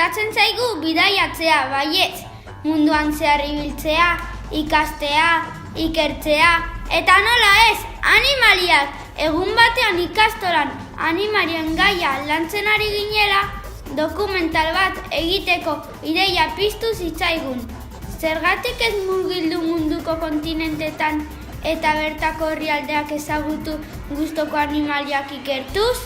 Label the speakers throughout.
Speaker 1: gustatzen zaigu bidaiatzea, baietz. Munduan zehar ibiltzea, ikastea, ikertzea, eta nola ez, animaliak. Egun batean ikastolan animalien gaia lantzen ari ginela, dokumental bat egiteko ideia piztu zitzaigun. Zergatik ez murgildu munduko kontinentetan eta bertako herrialdeak ezagutu gustoko animaliak ikertuz?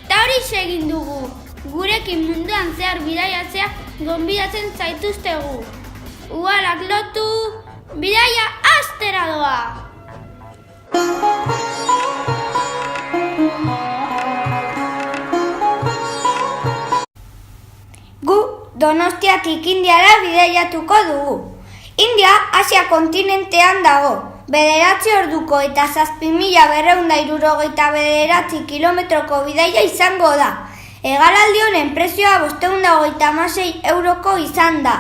Speaker 1: Ta hori egin dugu. Gurekin munduan zehar bidaiatzea gonbidatzen zaituztegu. Uhalak lotu, bidaia hastera doa! Gu Donostiatik Indiara bidaiatuko dugu. India Asia kontinentean dago. 9 orduko eta 7.269 kilometroko bidaia izango da. Hegalaldi honen prezioa 526 euroko izan da.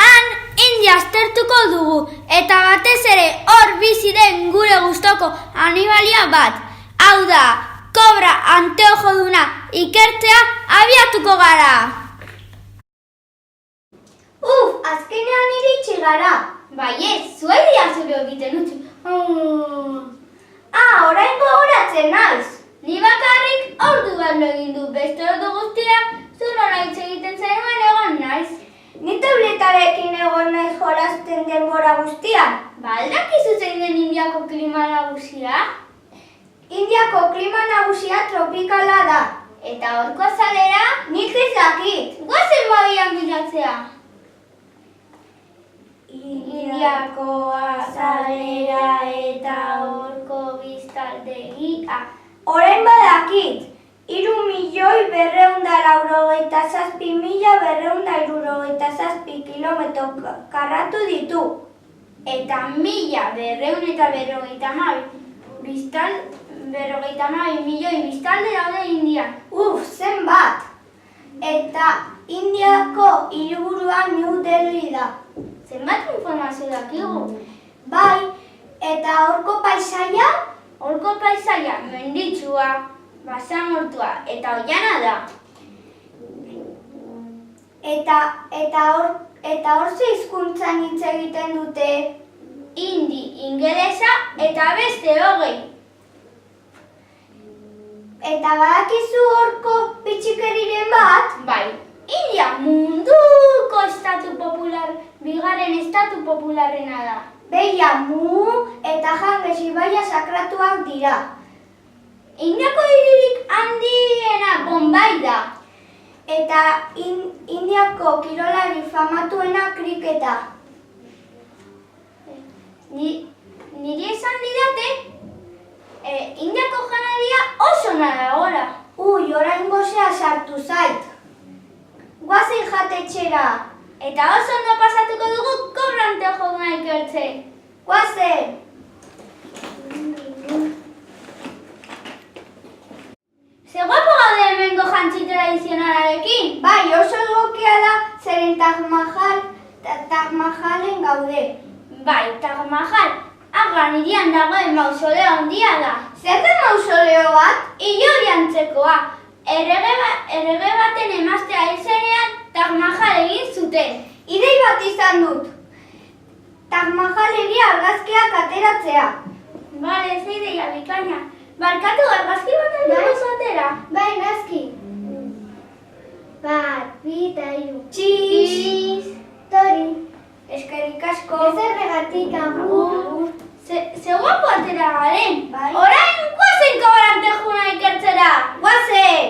Speaker 1: Han India aztertuko dugu eta batez ere hor bizi den gure gustoko animalia bat. Hau da, kobra anteojoduna ikertzea abiatuko gara. Azkenean iritsi gara. Baiet, zuegia zure egiten utzi. Orain gogoratzen naiz. Ni bakarrik ordu bat egin du, beste ordu guztia zu nola hitz egiten zenuen egon naiz. Ni tabletarekin egon naiz jolasten denbora guztian. Aldakizu zein den Indiako klima nagusia? Indiako klima nagusia tropikala da. Eta horko azalera? Nik ez dakit. Goazen babian bilatzea. Indiako azalera eta horko biztanleria. Orain badakit, 3.297.267 kilometro karratu ditu. Eta 1.252 milioi biztanle daude Indian. Zenbat! Eta Indiako hiriburua New Delhi da. Zenbat informazio dakigu? Bai, eta horko paisaia? Horko paisaia menditsua, basamortua eta oiana da. Eta hor ze hizkuntzan hitz egiten dute? Hindi, ingelesa eta beste 20. Eta badakizu horko bitxikeriren bat? Bai, India munduko bigarren estatu popularrena da. Beia, Mu eta Ganges ibaia sakratuak dira. Indiako hiririk handiena Bombay da. Eta Indiako kirolari famatuena kriketa. Niri esan didate, Indiako janaria oso nada gora. Orain gozea sartu zait. Guazen jatetxera. Eta oso ondo pasatuko dugu kobra anteojoduna ikertzen. Guazen! Ze guapo gaude hemengo jantzi tradizionalarekin? Bai, oso egokia da zeren Taj Mahalen gaude. Bai, Taj Mahal, Agra hirian dagoen mausoleo handia da. Zer da mausoleo bat? Ilori antzekoa. Errege baten emaztea hil zenean Taj Mahal egin zuten. Idei bat izan dut. Taj Mahalegi argazkiak ateratzea. Bale, ez ideia bikaina. Barkatu argazki bat aldugu zuatera? Bai, nazki. 1, 2, 3. Txiz! Tori! Eskerrik asko. Ezerregatik agur. Ze guapo atera garen. Orain guazen kobra anteojoduna ikertzera. Guazen!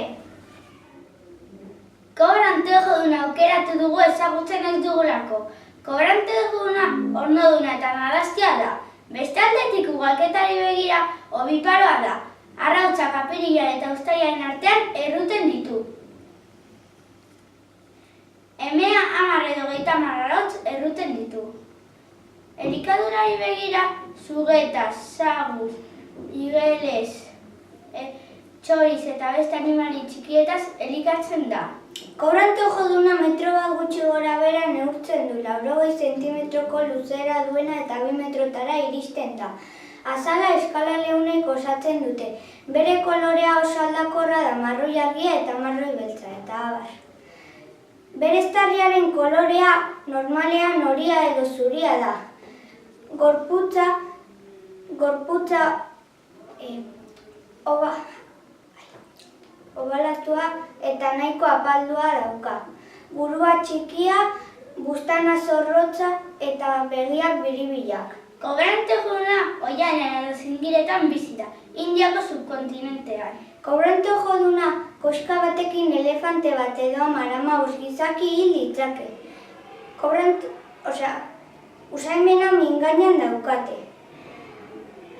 Speaker 1: Kobra anteojoduna aukeratu dugu ezagutzen ez dugulako. Kobra anteojoduna ornoduna eta nadaztia da. Beste aldetik ugalketari begira obiparoa da. Arrautzak apirilean eta uztailaren artean erruten ditu. Emea 10 edo 30 arrautz erruten ditu. Elikadurari begira zugetaz, saguz, igelez, txoriz eta beste animali txikietaz elikatzen da. Kobra anteojoduna metro bat gutxi gora bera neurtzen du, 80 zentimetroko luzera duena eta 2 metrotara iristen da. Azala eskala leunek osatzen dute. Bere kolorea oso aldakorra da, marroi argia eta marroi beltza eta abar. Bere eztarriaren kolorea normalean horia edo zuria da. Gorputza obalatua eta nahiko apaldua dauka. Burua txikia, buztana zorrotza eta begiak biribilak. Kobrante joduna oianean edo zingiretan bizi da, Indiako subkontinentean. Kobrante joduna koska batekin elefante bat edo maramaus gizaki hil ditzake. Usaimena mingainan daukate.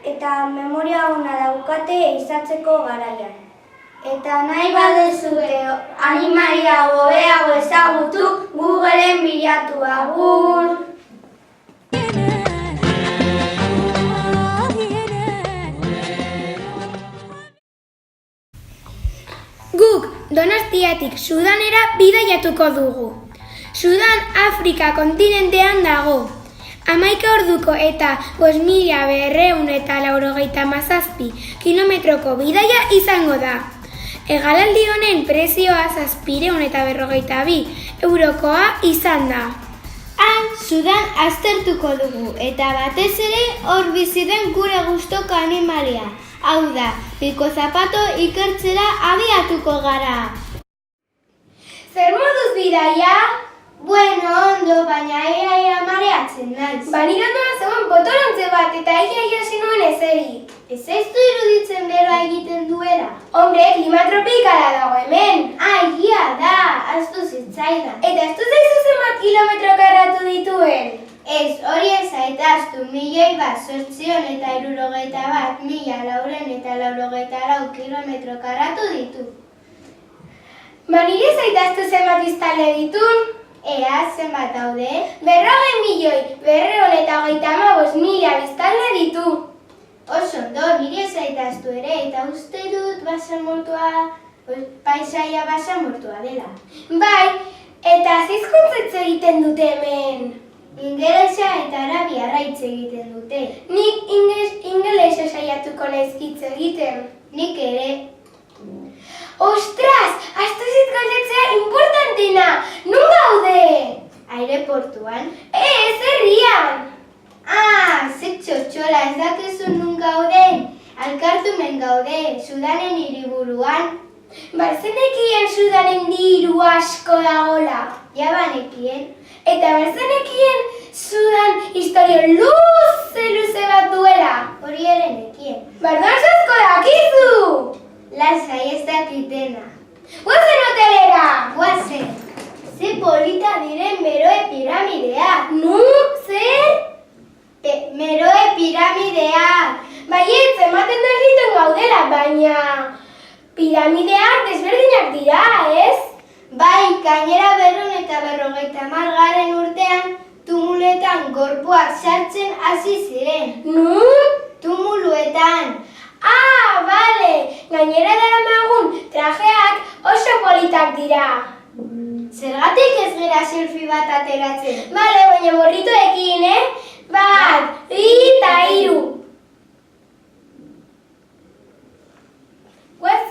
Speaker 1: Eta memoria ona daukate ehizatzeko garaian. Eta nahi badezute animalia hobeago ezagutu, Googleen bilatu agur! Guk Donostiatik Sudanera bidaiatuko dugu. Sudan Afrika kontinentean dago. 11 orduko eta 5.297 kilometroko bidaia izango da. Hegalaldi honen prezioa 752 eurokoa izan da. Han Sudan aztertuko dugu eta batez ere hor bizi den gure gustoko animalia. Hau da, piko zapato ikertzera abiatuko gara. Zer moduz bidaia? Bueno, ondo, baina ia mareatzen naiz. Banirandoa zegoen potolontze bat eta ia zinuen ezeri. Ez zaiztu iruditzen beroa egiten duela? Hombre, klima tropikala dago hemen. Egia da, ahaztu zitzaidan. Eta ahaztu zaizu zenbat kilometro karratu dituen? Ez, hori ez aitaztu, 1.861.494 kilometro karratu ditu. Nire zaitaztu zenbat biztanle ditun? Ea, zenbat daude? 40.495.000 biztanle ditu. Oso ondo, nire zaitaztu ere, eta uste dut paisaia basamortua dela. Bai, eta zizkuntzetz egiten dute hemen? Ingelesa eta arabiarra hitz egiten dute. Nik ingelesa saiatuko naiz hitz egiten. Nik ere. Ostras, ahaztu zit galdetzea importantena! Nun gaude? Aireportuan. Ez, herrian! Ze txotxola, ez dakizu nun gauden? Alkartumen gaude, Sudanen hiriburuan. Barzenekien Sudanen diru asko dagola. Ja banekien. Eta barzenekien Sudan historio luze bat duela. Hori ere nekien. Bardoan asko dakizu! Lasai ez dakitena. Guazen hotelera! Guazen. Ze polita diren Meroe piramidea. Nu, zer? Meroe piramidea. Baietz, ematen da egiten gaudela, baina piramideak desberdinak dira, ez? Bai, gainera 250 urtean tumuluetan gorpuak sartzen hasi ziren. Nun? Tumuluetan. Bale, gainera daramagun trajeak oso politak dira. Zergatik ez gira selfie bat ateratzen? Bale, baina borritoekin, 1, 2 eta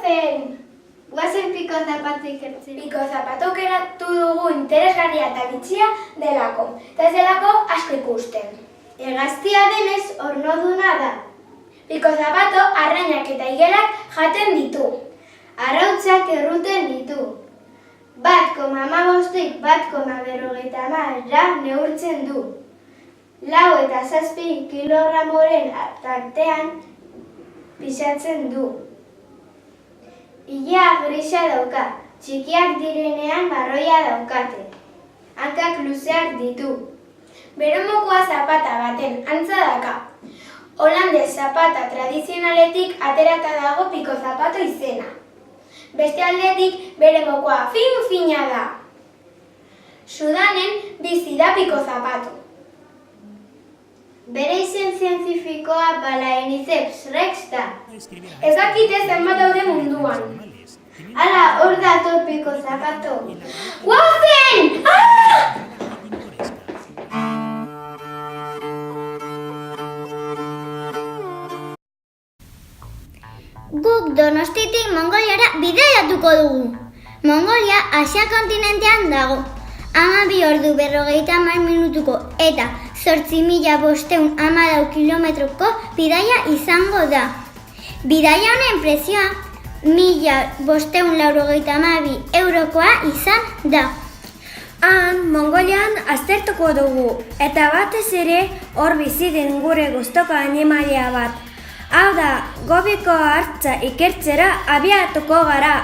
Speaker 1: 3. Guazen piko zapatu ikertzen. Piko zapatu geratu dugu interesgarria eta bitxia delako. Eta ez delako asko ikusten. Hegaztia denez ornoduna da. Piko zapato arrainak eta igelak jaten ditu. Arrautzak erruten ditu. 1,15-tik 1,50 neurtzen du. 4 eta 7 kilogramoren tartean pisatzen du. Ilea grisa dauka, txikiak direnean marroia daukate. Hankak luzeak ditu. Bere mokoa zapata baten antza daka. Holandez zapata tradizionaletik aterata dago piko zapato izena. Beste aldetik bere mokoa fin-fina da. Sudanen bizi da piko zapato. Bere izen zientifikoa Balaeniceps rex da. Ez dakite zenbat daude munduan. Hala, hor dator piko zapato. Guazen! Guk Donostiatik Mongoliara bidaiatuko dugu. Mongolia Asia kontinentean dago.
Speaker 2: 12:40 eta 8.514 kilometroko bidaia izango da. Bidaia honen prezioa 1.592 eurokoa izan da.
Speaker 3: Han, Mongolian aztertuko dugu, eta batez ere hor bizi den gure gustoko animalia bat. Hau da, gobiko hartza ikertzera abiatuko gara.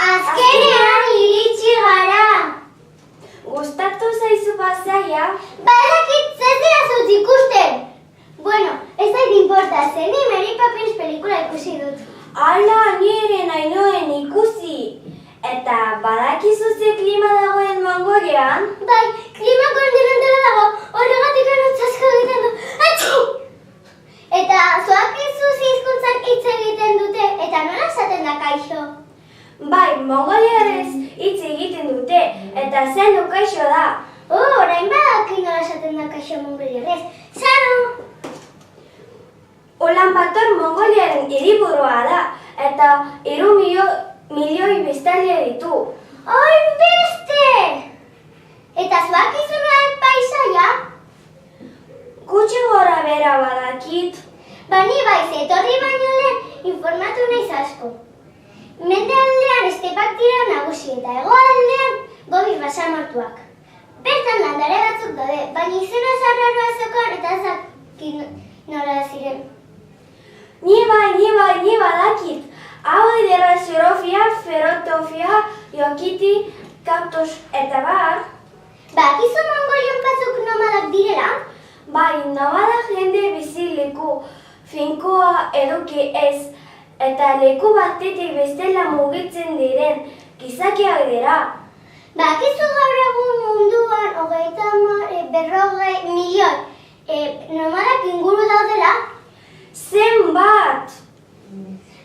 Speaker 1: Azkenean iritsi gara!
Speaker 3: Gustatu zaizu pasaia?
Speaker 1: Badakit, ez dira zut ikusten! Bueno, ez zait importa, zen ni Mary Poppins pelikula ikusi dut.
Speaker 3: Ala, ni ere nahi nuen ikusi. Eta badakizu ze klima dagoen Mongolian?
Speaker 1: Bai, klima kontinentala dago, horregatik anotz asko egiten du. Atxi! Eta zoak izuzi hizkuntzan hitz egiten dute, eta nola esaten da kaixo?
Speaker 3: Bai, Mongoliarez hitz egiten dute, eta zen kaixo da.
Speaker 1: Orain badaki nola esaten da kaixo mongoliarez. Saru!
Speaker 3: Ulanbator Mongoliaren hiriburua da, eta 3 milioi biztanle ditu.
Speaker 1: Hainbeste! Eta zoak izunaren paisaia?
Speaker 3: Gutxi gora bera badakit.
Speaker 1: Bani baiz, etorri baino lehen informatu naiz asko. Mendealdean estepak dira nagusi eta hegoaldean gobi basamortuak. Bertan landare batzuk daude, baina izena zarraroa zeukan eta ez dakit nola ziren.
Speaker 3: Ni badakit. Hau dira xerofia, ferotofia, jokiti, kaktus eta bar.
Speaker 1: Bakizu Mongolian batzuk nomadak direla?
Speaker 3: Bai, nomada jende bizi leku finkoa eduki ez, eta leku batetik bestela mugitzen diren gizakiak dira.
Speaker 1: Bakizu gaur egun munduan 40 milioi nomadak inguru daudela?
Speaker 3: Zenbat!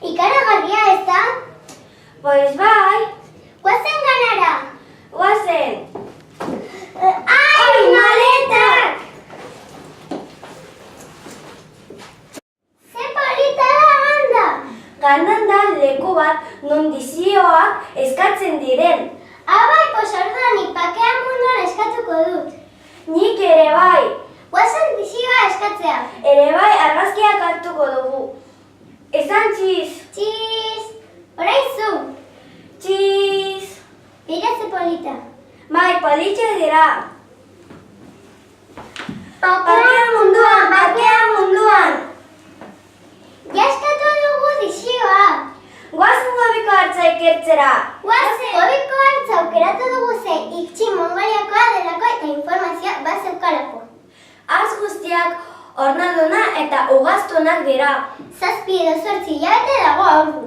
Speaker 1: Ikaragarria ez da?
Speaker 3: Pues bai!
Speaker 1: Guazen ganara!
Speaker 3: Guazen!
Speaker 1: Ai, maletak! Ze polita da ganda!
Speaker 3: Gandan da leku bat non dizioak eskatzen diren.
Speaker 1: Abai, orduan nik pakea munduan eskatuko dut.
Speaker 3: Nik ere bai!
Speaker 1: Guazen dizioa eskatzea.
Speaker 3: Ere bai argazkiak hartuko dugu. Esan txiz!
Speaker 1: Txiz! Horai zu!
Speaker 3: Txiz!
Speaker 1: Bira ze polita.
Speaker 3: Bai, politxe dira.
Speaker 1: Pakea
Speaker 3: munduan!
Speaker 1: Ja eskatu dugu dizioa.
Speaker 3: Guazen gobiko hartza ikertzera.
Speaker 1: Guazen! Gobiko hartza aukeratu dugu ze iktsi Mongoliakoa delako eta informazioa bazeukalako.
Speaker 3: Hartz guztiak ornaduna eta ugaztunak dira.
Speaker 1: 7 edo 8 hilabete dago aurdu.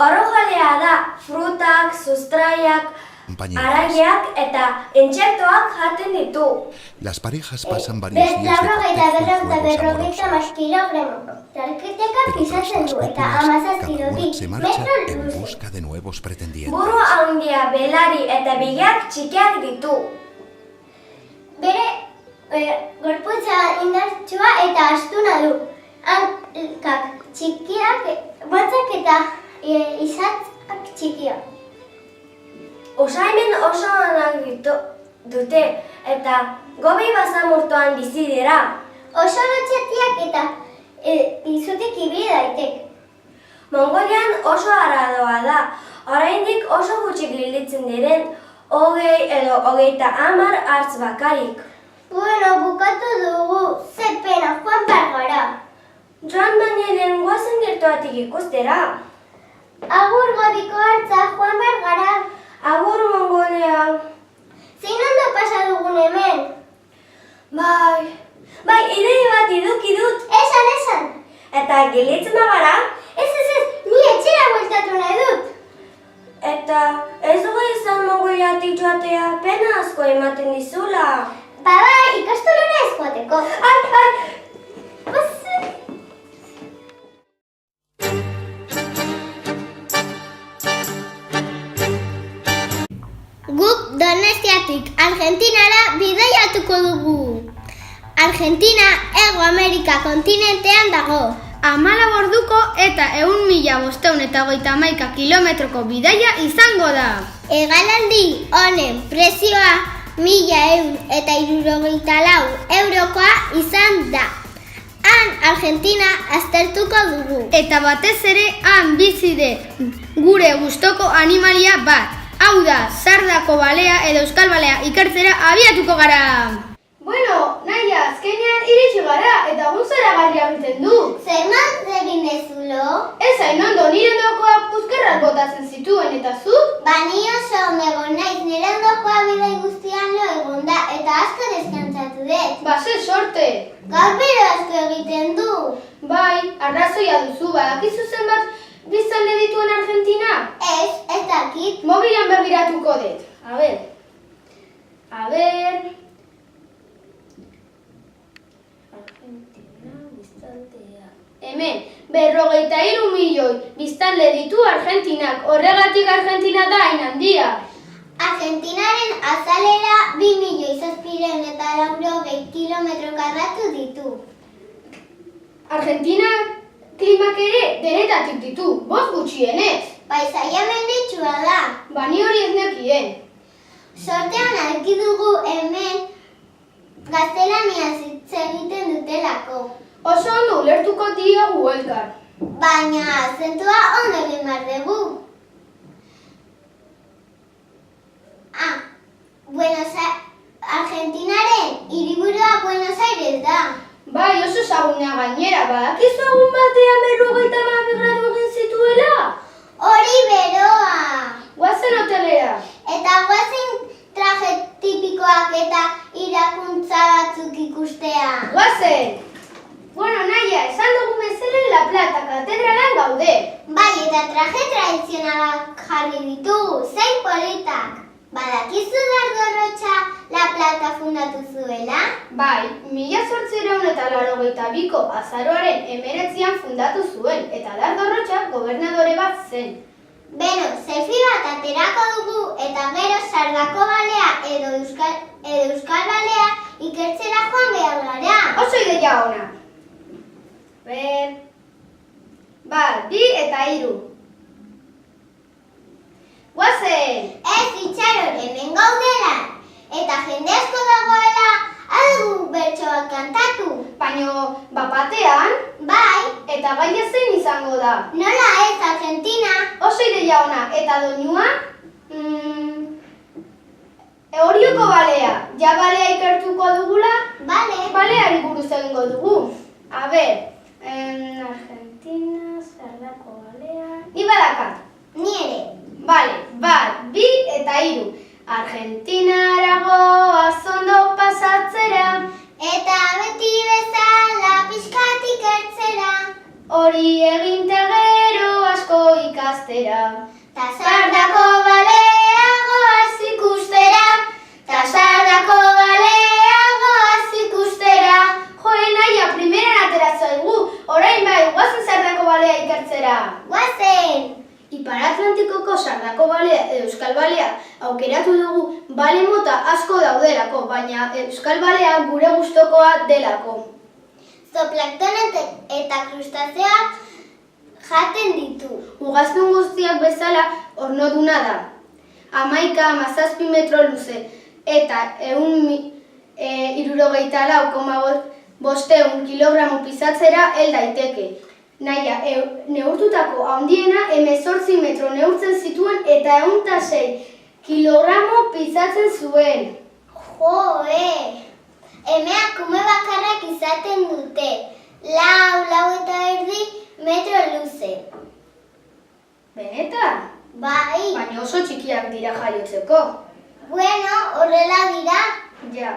Speaker 3: Orojalea da frutak, sustraiak, araiak eta intsektoak jaten ditu.
Speaker 4: Las parejas pasan varios días de cortejo y juegos amorosos.
Speaker 1: kilogramo. Tarketeka pisatzen du eta 17
Speaker 4: se marcha
Speaker 1: metro
Speaker 4: en
Speaker 1: luze.
Speaker 4: busca de nuevos pretendientes.
Speaker 3: Buru handia, belari eta bileak txikiak ditu.
Speaker 1: Bere gorputza indartsua eta astuna du. Hankak txikiak, motzak eta izatzak txikiak.
Speaker 3: Osaimen oso onak dute eta gobi basamortuan bizi dira.
Speaker 1: Oso lotxatiak eta izutik ibili daitek.
Speaker 3: Mongolian oso aradoa da. Oraindik oso gutxik lilitzen diren 20 edo 30 hartz bakarik.
Speaker 1: Bueno, bukatu dugu. Ze pena, joan behar gara.
Speaker 3: Joan Danielen guazen gertuatik ikustera.
Speaker 1: Agur gobiko hartza, joan behar gara.
Speaker 3: Agur Mongolia.
Speaker 1: Zein ondo pasa dugun hemen?
Speaker 3: Bai, idei bat iduki dut.
Speaker 1: Esan.
Speaker 3: Eta gilitzen bagara?
Speaker 1: Ez, ni etxera bueltatu nahi dut.
Speaker 3: Eta ez dugu izan Mongoliatik joatea pena asko ematen dizula.
Speaker 1: Bai, ikastolora ez joateko.
Speaker 3: Ai!
Speaker 2: Guk Donostiatik Argentinara bidaiatuko dugu. Argentina Hego Amerika kontinentean dago.
Speaker 5: 14 orduko eta 1.511 kilometroko bidaia izango da.
Speaker 2: Hegaldi honen prezioa 1.164 eurokoa izan da. Han Argentina aztertuko dugu.
Speaker 5: Eta batez ere han bizi den gure gustoko animalia bat. Hau da, sardako balea edo euskal balea ikertzera abiatuko gara.
Speaker 1: Bueno, Naia, azkenean iritsi gara eta egun zoragarria egiten du.
Speaker 2: Zer non egin ezulo?
Speaker 1: Ez hain ondo, nire ondokoak puzkerrak botatzen zituen eta zuk?
Speaker 2: Ba ni oso ondo egon naiz, nire ondokoa bidai guztian lo egon da eta asko deskantzatu dut.
Speaker 1: Ba, ze sorte.
Speaker 2: Gaur bero asko egiten du.
Speaker 1: Bai, arrazoia duzu, badakizu zenbat biztanle dituen Argentina?
Speaker 2: Ez dakit.
Speaker 1: Mobilan begiratuko dut. A ber. Argentina, biztanlea. Hemen, 53 milioi biztanle ditu Argentinak. Horregatik Argentina da hain handia.
Speaker 2: Argentinaren azalera 2.780 kilometro karratu ditu.
Speaker 1: Argentina klimak ere denetatik ditu, 5 gutxienez.
Speaker 2: Paisaia menditsua da.
Speaker 1: Bani hori ez nekien.
Speaker 2: Sortean arki dugu hemen gaztelaniaz hitz egiten dutelako.
Speaker 1: Oso ondo ulertuko diogu elkar.
Speaker 2: Baina azentua ondo egin behar dugu. Argentinaren hiriburua Buenos Aires da.
Speaker 1: Bai, oso ezaguna gainera, badakizu egun batean 52 gradu egin zituela?
Speaker 2: Hori beroa.
Speaker 1: Guazen hotelera.
Speaker 2: Eta guazen traje tipikoak eta irakuntza batzuk ikustea.
Speaker 1: Guazen! Bueno, Naia, esan dugu bezala La Plata katedralan gaude.
Speaker 2: Bai, eta traje tradizionalak jarri ditugu, zein politak. Badakizu Dardo Rocha La Plata fundatu zuela?
Speaker 1: Bai, 1882ko azaroaren 19an fundatu zuen, eta Dardo Rocha gobernadore bat zen.
Speaker 2: Beno, selfie bat aterako dugu eta gero sardako balea edo euskal balea ikertzera joan behar gara.
Speaker 1: Oso ideia ona. Ber... Bat, 2 eta 3. Guazen!
Speaker 2: Ez itxaron hemen gaudela, eta jende asko dagoela, algu bertso bat kantatu.
Speaker 1: Baino, bapatean,
Speaker 2: Bai,
Speaker 1: eta gaia zein izango da.
Speaker 2: nola ez Argentina?
Speaker 1: Oso ideia ona, eta doinua? Eorioko balea. Ja balea ikertuko dugula,
Speaker 2: Bale,
Speaker 1: baleari buruz egingo dugu. A ber, Argentina, sardako balea... Ni badakat.
Speaker 2: ni ere.
Speaker 1: Bale, 1, 2 eta 3. Argentinaragoaz ondo pasatzera,
Speaker 2: Eta beti bezala pixkat ikertzera,
Speaker 1: hori eginta gero asko ikastera.
Speaker 2: ta sardako balea goaz ikustera,
Speaker 1: Ta sardako balea goaz ikustera. Joe, Naia, primeran atera zaigu. Orain bai, guazen sardako balea ikertzera.
Speaker 2: guazen!
Speaker 1: Ipar Atlantikoko sardako balea edo euskal balea aukeratu dugu bale mota asko daudelako, baina euskal balea gure gustokoa delako.
Speaker 2: Zooplankton eta krustazeoak jaten ditu.
Speaker 1: Ugaztun guztiak bezala ornoduna da. 11-17 metro luze eta 164,5 kilogramo pisatzera hel daiteke. Naia, neurtutako handiena 18 metro neurtzen zituen eta 106 kilogramo pisatzen zuen.
Speaker 2: Joe! Emeak kume bakarrak izaten dute. 4,5 metro luze.
Speaker 1: Benetan?
Speaker 2: Bai,
Speaker 1: Baina oso txikiak dira jaiotzeko.
Speaker 2: bueno, horrela dira.
Speaker 1: Ja.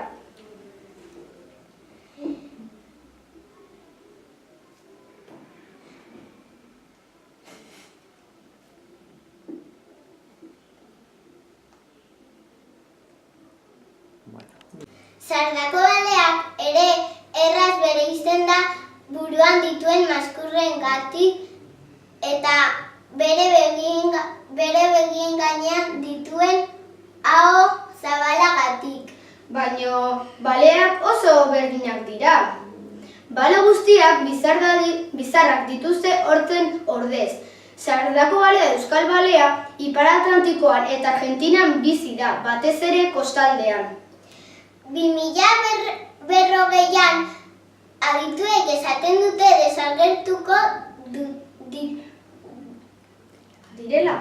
Speaker 2: Sardako baleak ere erraz bereizten da buruan dituen maskurrengatik eta bere begien gainean dituen aho zabalagatik.
Speaker 1: Baina baleak oso berdinak dira. Bale guztiak
Speaker 5: bizarrak dituzte hortzen ordez. Sardako balea euskal balea Ipar Atlantikoan eta Argentinan bizi da, batez ere kostaldean.
Speaker 2: 2040an adituek esaten dute desagertuko direla.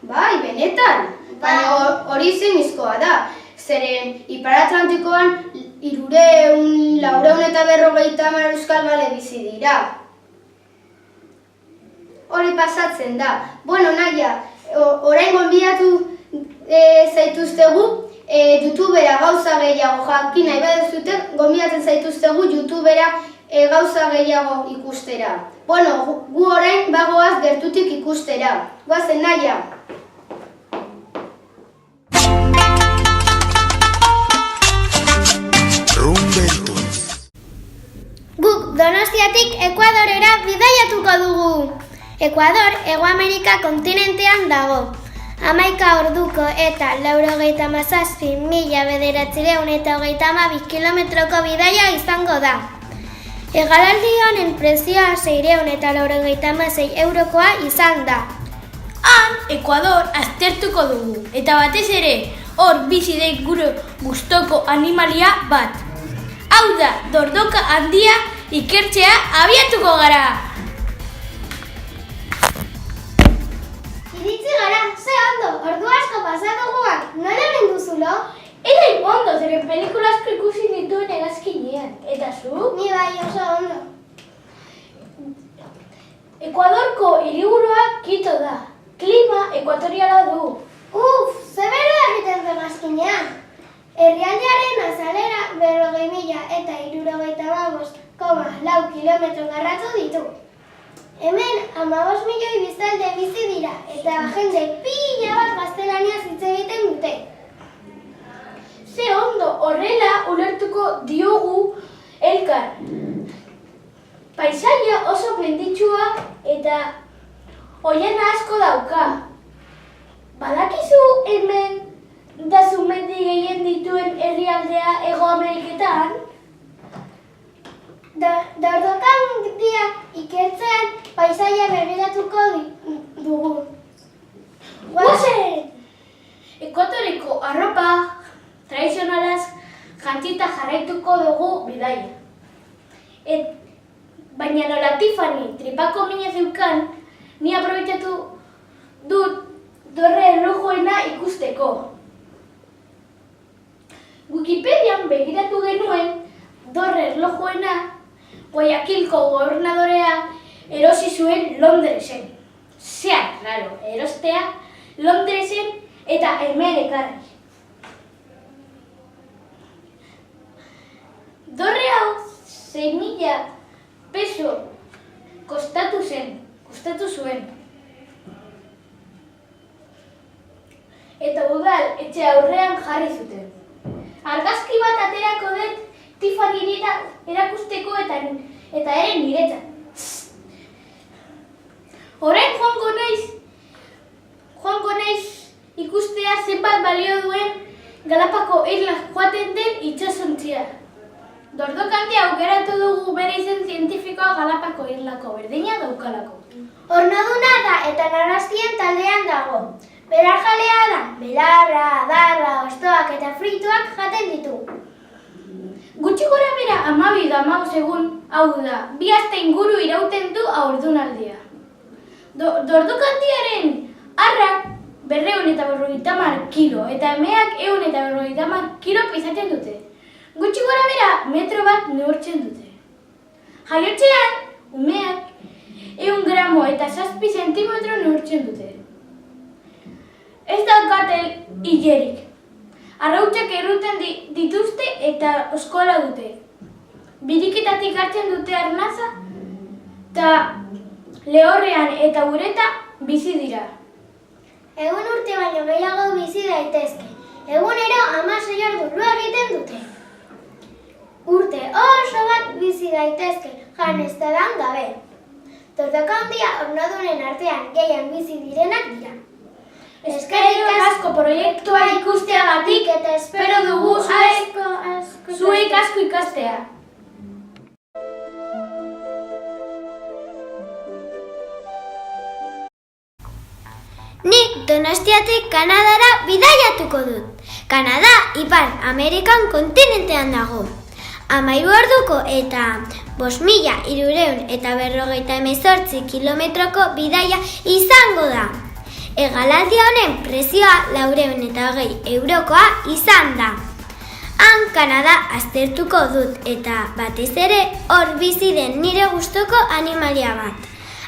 Speaker 5: Bai, benetan. Baina hori zinizkoa da. Zeren Ipar Atlantikoan 450 euskal bale bizi dira. Hori pasatzen da. Bueno, Naia, orain gonbidatu zaituztegu YouTubera gauza gehiago jakin nahi baduzute, gonbidatzen zaituztegu YouTubera gauza gehiago ikustera. Bueno, gu orain bagoaz gertutik ikustera. Goazen, Naia.
Speaker 3: Guk Donostiatik Ekuadorera bidaiatuko dugu. Ekuador Hego Amerika kontinentean dago. 11 orduko eta 97.932 kilometroko bidaia izango da. Hegalaldi honen prezioa 696 eurokoa izan da.
Speaker 6: Han, Ekuador aztertuko dugu, eta batez ere, hor bizi den gure gustoko animalia bat. Hau da, dordoka handia ikertzea abiatuko gara!
Speaker 3: Iritsi gara, ze ondo, ordu asko pasatu guak, nola menduzulo?
Speaker 1: Ere ondo, zeren pelikula asko ikusi dituen hegazkinean. Eta zu?
Speaker 3: Ni bai oso ondo.
Speaker 1: Ekuadorko hiriburua Quito da. Klima ekuatoriala du.
Speaker 3: Ze bero egiten zen azkenean. Herrialdearen azalera 40.065,4 kilometro karratu ditu. Hemen 15 milioi biztanle bizi dira eta jende pila bat gaztelaniaz hitz egiten dute.
Speaker 1: Ze ondo horrela ulertuko diogu elkar. Paisaia oso menditsua eta oiana asko dauka. Badakizu hemen dazu mendi gehien dituen herrialdea Hego Ameriketan?
Speaker 3: Dordoka handia ikertzean paisaia begiratuko dugu.
Speaker 1: Guazen! Ekuatoriko arropa tradizionalaz jantzita jarraituko dugu bidaia. Baina nola Tiffany tripako mina zeukan, ni aprobetxatu dut dorre erlojuena ikusteko. Wikipedian begiratu genuen dorre erlojuena Guayaquilko gobernadorea erosi zuen Londresen. Zea, claro, erostea Londresen eta hemen ekarri. Dorre hau 6.000 peso kostatu zuen. Eta udal etxe aurrean jarri zuten. Argazki bat aterako dut Tiffany erakusteko eta ere niretzat. Orain joango naiz ikustea zenbat balio duen Galapako Irlak joaten den itsasontzia. Dordokandia aukeratu dugu bere izen zientifikoa Galapako Irlako berdina daukalako.
Speaker 3: Hornoduna da eta narrastien taldean dago. Berarjalea da, belarra, adarra, hostoak eta frituak jaten ditu.
Speaker 1: Gutxi gora bera 12-15 egun, hau da, 2 aste inguru irauten du haurdunaldia. Dordokandiaren arrak 250 kilo eta emeak 150 kilo pisatzen dute. Gutxi gora bera metro bat neurtzen dute. Jaiotzean, umeak 100 gramo eta 7 zentimetro neurtzen dute. Ez daukate hilerik. Arrautzak erruten dituzte eta oskola dute. Biriketatik hartzen dute arnaza eta lehorrean eta ureta bizi dira.
Speaker 3: Egun urte baino gehiago bizi daitezke. Egunero 16 ordu egiten dute. Urte oso bat bizi daitezke, jan ez dadan gabe. Dordoka handia hornodunen artean gehien bizi direnak dira.
Speaker 1: Eskerrik asko proiektua ikusteagatik eta espero dugu zuek asko ikastea.
Speaker 3: nik Donostiatik Kanadara bidaiatuko dut. Kanada Ipar Amerikan kontinentean dago. 13 orduko eta 5.358 kilometroko bidaia izango da. Hegaldi honen prezioa 420 eurokoa izan da. Han Kanada aztertuko dut eta batez ere hor bizi den nire gustoko animalia bat.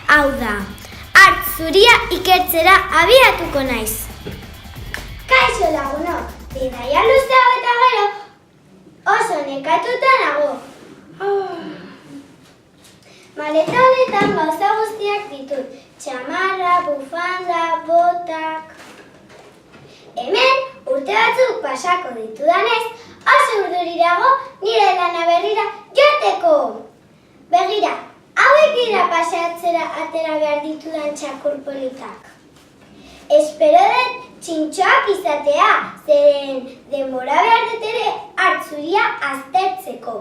Speaker 3: Hau da, hartz zuria ikertzera abiatuko naiz.
Speaker 2: Kaixo lagunok, bidaia luze hau eta gero oso nekatuta nago. Maleta honetan gauza guztiak ditut, txamarra, bufanda, botak. Hemen urte batzuk pasako ditudanez, oso urduri dago nire lana berrira joateko. Begira, hauek dira paseatzera atera behar ditudan txakur politak. Espero dut txintxoak izatea, zeren denbora behar dut ere hartzuria aztertzeko.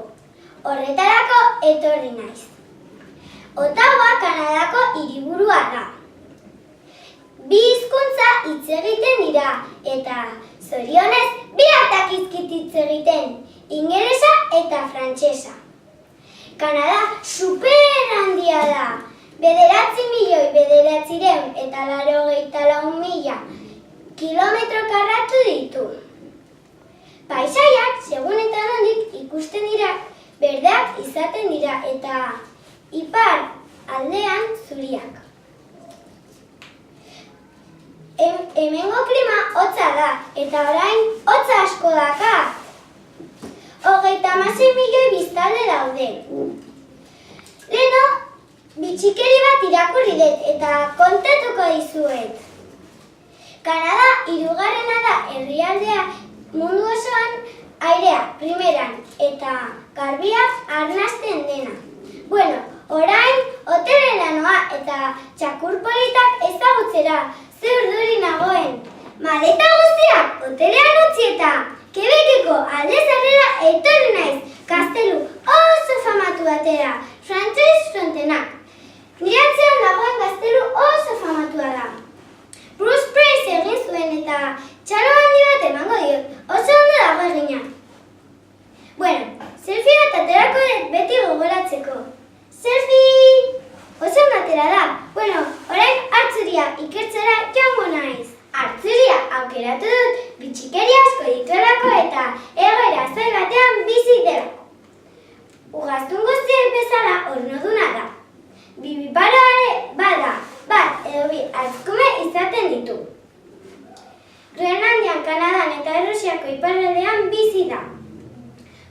Speaker 2: Horretarako etorri naiz. Ottawa Kanadako hiriburua da. 2 hizkuntza hitz egiten dira, eta zorionez 2 dakizkit hitz egiten, ingelesa eta frantsesa. Kanada super handia da. 9.984.000 kilometro karratu ditu. Paisaiak, segun eta nondik ikusten dira, berdeak izaten dira eta ipar aldean zuriak. Hemengo klima hotza da, eta orain hotza asko daka. 36 milioi biztanle daude. Leno, bitxikeri bat irakurri dut eta kontatuko dizuet. Kanada 3. da herrialdea mundu osoan airea primeran eta garbia arnasten dena. Bueno, orain hotelera noa eta txakur politak ezagutzera ze urduri nagoen. Maleta guztiak hotelean utzi eta Quebeceko alde zarrera etorri naiz, gaztelu oso famatu batera, Frances Frontenac. Nire atzean dagoen gaztelu oso famatua da. Bruce Price egin zuen eta txalo handi bat emango diot, oso ondo dago egina. Bueno, selfie bat aterako dut beti gogoratzeko. Selfie! Oso ondo atera da. Bueno, orain hartzuria ikertzera joango naiz. Hartzuria aukeratu dut bitxikeri asko dituelako eta egoera zai batean bizi delako. Ugaztun guztiek bezala ornoduna da. Bibiparo ere bada, bat edo bi hartzkume izaten ditu. Groenlandian, Kanadan eta Errusiako iparraldean bizi da.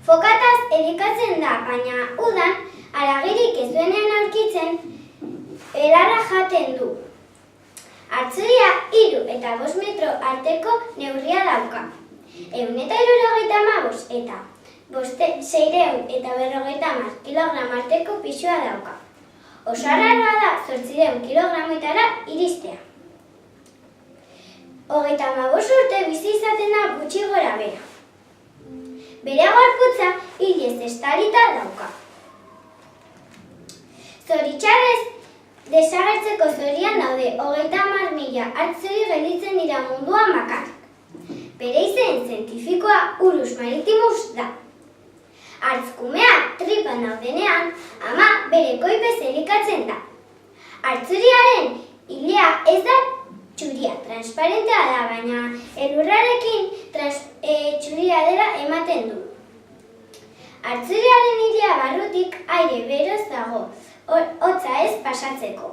Speaker 2: Fokataz elikatzen da, baina udan haragirik ez duenean aurkitzen belarra jaten du. Hartzuria 3 eta 5 metro arteko neurria dauka. 175 eta 650 kilogram arteko pisua dauka. Oso arraroa da 800 kilogramotara iristea. 35 urte bizi izaten da gutxi gora bera. Bere gorputza hilez estalita dauka. Zoritxarrez, desagertzeko zorian daude 30.000 hartzuri gelditzen dira munduan bakarrik. Bere izen zientifikoa Urus maritimus da. Hartzkumeak tripan daudenean, ama bere koipez elikatzen da. Hartzuriaren ilea ez da txuria, transparentea da, baina elurrarekin txuria dela ematen du. Hartzuriaren ilea barrutik aire beroz dago, hotza ez pasatzeko.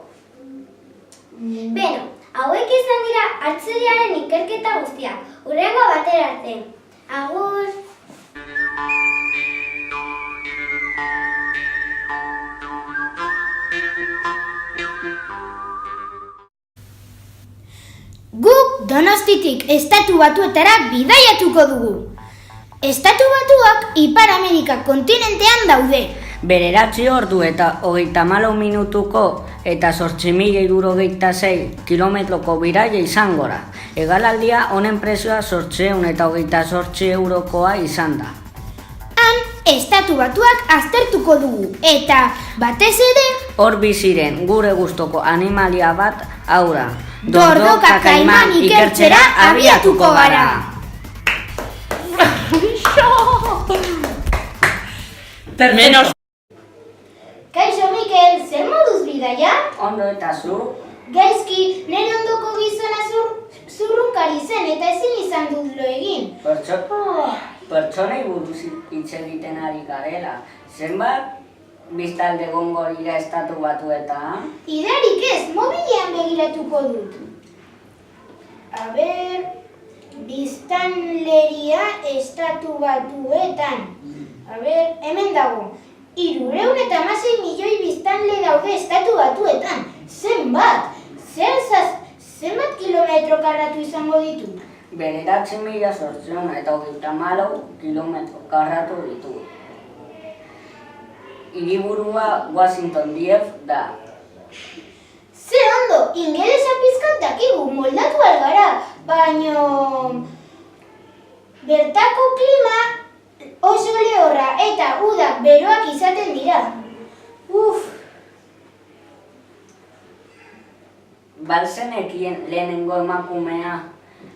Speaker 2: Beno, hauek izan dira hartzuriaren ikerketa guztiak. Hurrengo batera arte. Agur!
Speaker 6: Guk Donostitik Estatu Batuetara bidaiatuko dugu. Estatu Batuak Ipar Amerika kontinentean daude.
Speaker 7: 9 ordu eta 34 minutuko eta 8.076 kilometroko bidaia izango da. Hegalaldia honen prezioa 828 eurokoa izan da.
Speaker 6: Han, Estatu Batuak aztertuko dugu eta batez ere
Speaker 7: hor biziren gure gustoko animalia bat, hau da, Dordoka kaiman ikertzera abiatuko gara.
Speaker 8: Menos.
Speaker 2: Kaixo Mikel, zer moduz bidaia?
Speaker 7: Ondo eta zu?
Speaker 2: Gaizki, nire ondoko gizona zurrunkari zen eta ezin izan dut lo egin.
Speaker 7: Pertsonei buruz hitz egiten ari garela. Zenbat biztalde egongo dira Estatu Batuetan?
Speaker 2: Idarik ez, mobilean begiratuko dut. A ber, biztanleria Estatu Batuetan. A ber, hemen dago. 316 milioi biztanle daude Estatu Batuetan. Zenbat? Zenbat kilometro karratu izango ditu?
Speaker 7: 9.834 kilometro karratu ditu. Hiriburua Washington DC da.
Speaker 2: Ze ondo, ingelesa pizkat dakigu, moldatu algara, baino bertako klima oso lehorra eta udak beroak izaten dira.
Speaker 7: Balzenekien lehenengo emakumea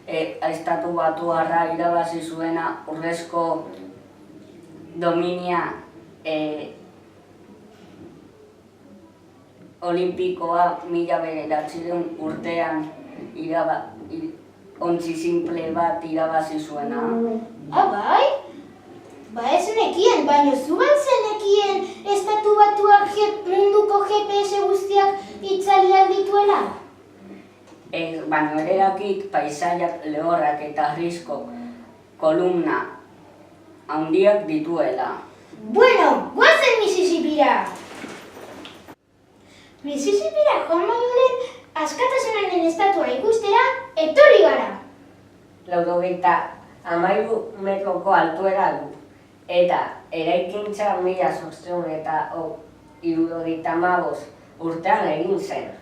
Speaker 7: Estatu Batuarra irabazi zuena urrezko dominia olimpikoa 1900 urtean ontzi simple bat irabazi zuena.
Speaker 2: Bai? Ba ez nekien, baino zu balzenekien Estatu Batuak munduko GPS guztiak itzali aldituela?
Speaker 7: Baino ere dakit paisaiak lehorrak eta harrizko kolumna handiak dituela.
Speaker 2: Bueno, guazen Mississippira! Mississippira joan baino lehen askatasunaren estatua ikustera etorri gara.
Speaker 7: 93 metroko altuera du. Eta eraikintza 1875 urtean egin zen.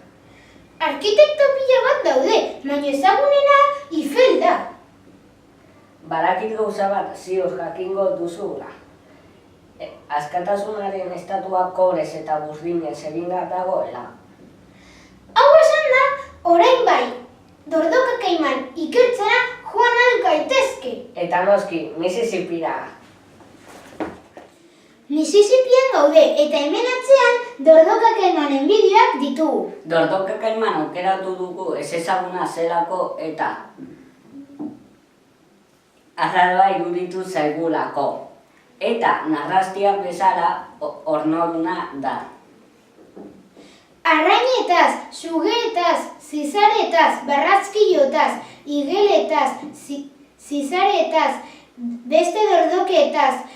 Speaker 2: Arkitekto pila bat daude, baina ezagunena Eiffel da.
Speaker 7: Badakit gauza bat ziur jakingo duzula. Askatasunaren estatua kolez eta burdinez eginda dagoela.
Speaker 2: Hau esan da, orain bai, Dordoka kaiman ikertzera joan ahal gaitezke.
Speaker 7: Eta noski, Mississippira.
Speaker 2: Mississippian gaude eta hemen atzean Dordoka kaimanen bideoak ditugu.
Speaker 7: Dordoka kaiman aukeratu dugu ezezaguna zelako eta arraroa iruditu zaigulako. Eta narrastiak bezala ornoduna da.
Speaker 2: Arrainetaz, sugeetaz, zizaretaz, barrazkilotaz, igeletaz, zizaretaz, beste dordoketaz,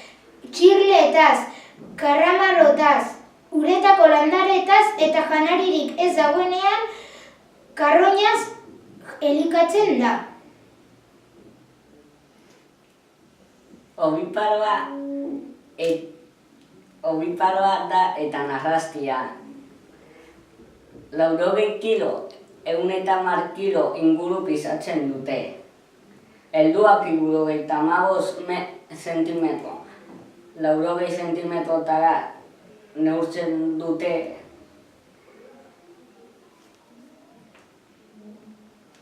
Speaker 2: txirletaz, karramarrotaz, uretako landaretaz eta janaririk ez dagoenean karroñaz elikatzen da.
Speaker 7: Obiparoa da eta narrastia. 80 kilo, 110 kilo inguru pisatzen dute. Helduak 75 zentimetro. 80 zentimetrotara neurtzen dute.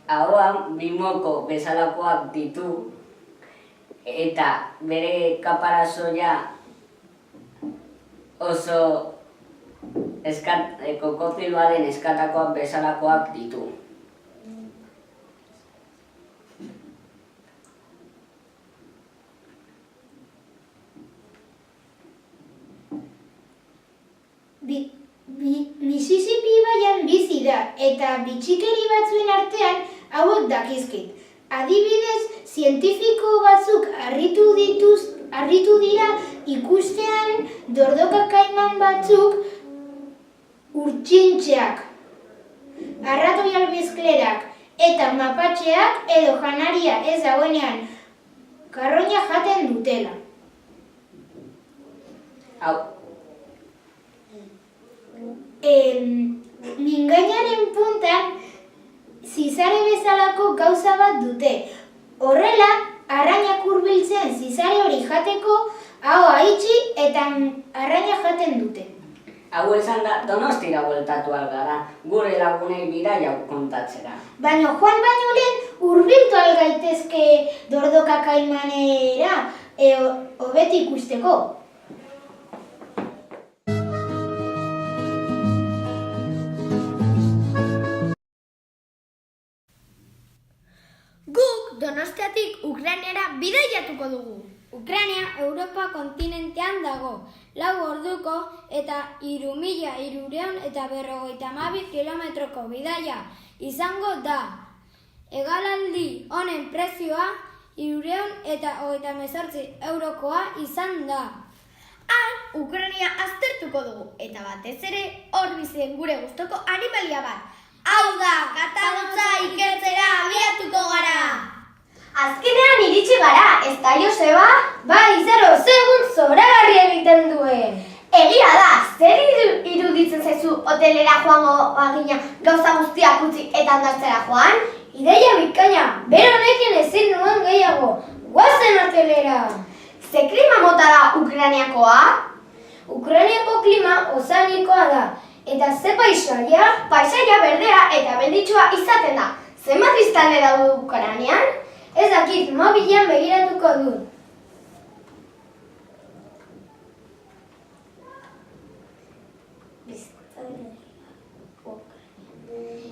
Speaker 7: Ahoan bimoko bezalakoak ditu eta bere kaparazoia oso kokotiloaren eskatakoak bezalakoak ditu.
Speaker 2: Mississippi ibaian bizi da eta bitxikeri batzuen artean hauek dakizkit. Adibidez, zientifiko batzuk harritu dira ikustean Dordoka kaiman batzuk urtsintxeak, arratoi almizklerak eta mapatxeak edo janaria ez dagoenean karroña jaten dutela. Mingainaren puntan zizare bezalako gauza bat dute. Horrela, arrainak hurbiltzen zizare hori jateko ahoa itxi eta arraina jaten dute.
Speaker 7: Hau esan da, Donostira bueltatu algara, gure lagunei bidaia kontatzera.
Speaker 2: Baina joan baino lehen hurbiltu gaitezke Dordoka kaimanera, hobeto ikusteko.
Speaker 3: Guk Donostiatik Ukrainara bidaiatuko dugu.
Speaker 1: Ukraina Europa kontinentean dago, 4 orduko eta 3.352 kilometroko bidaia izango da. Hegalaldi honen prezioa 318 eurokoa izan da.
Speaker 3: Han Ukraina aztertuko dugu eta batez ere hor bizi den gure gustoko animalia bat. Hau da, katamotza ikertzera abiatuko gara.
Speaker 2: Azkenean iritsi gara, ez da Joseba? Bai, zero, segun zoragarri egiten duen. Egia da, zer iruditzen zaizu hotelera joango bagina gauza guztiak utzi eta hondartzera joan? Ideia bikaina, bero honekin ezin nuen gehiago, guazen hotelera. Ze klima mota da Ukrainiakoa? Ukrainiako klima ozeanikoa da, eta ze paisaia? Paisaia berdea eta benditsua izaten da. Zenbat biztanle daude Ukrainian? Ez dakit, mobilean begiratuko dut.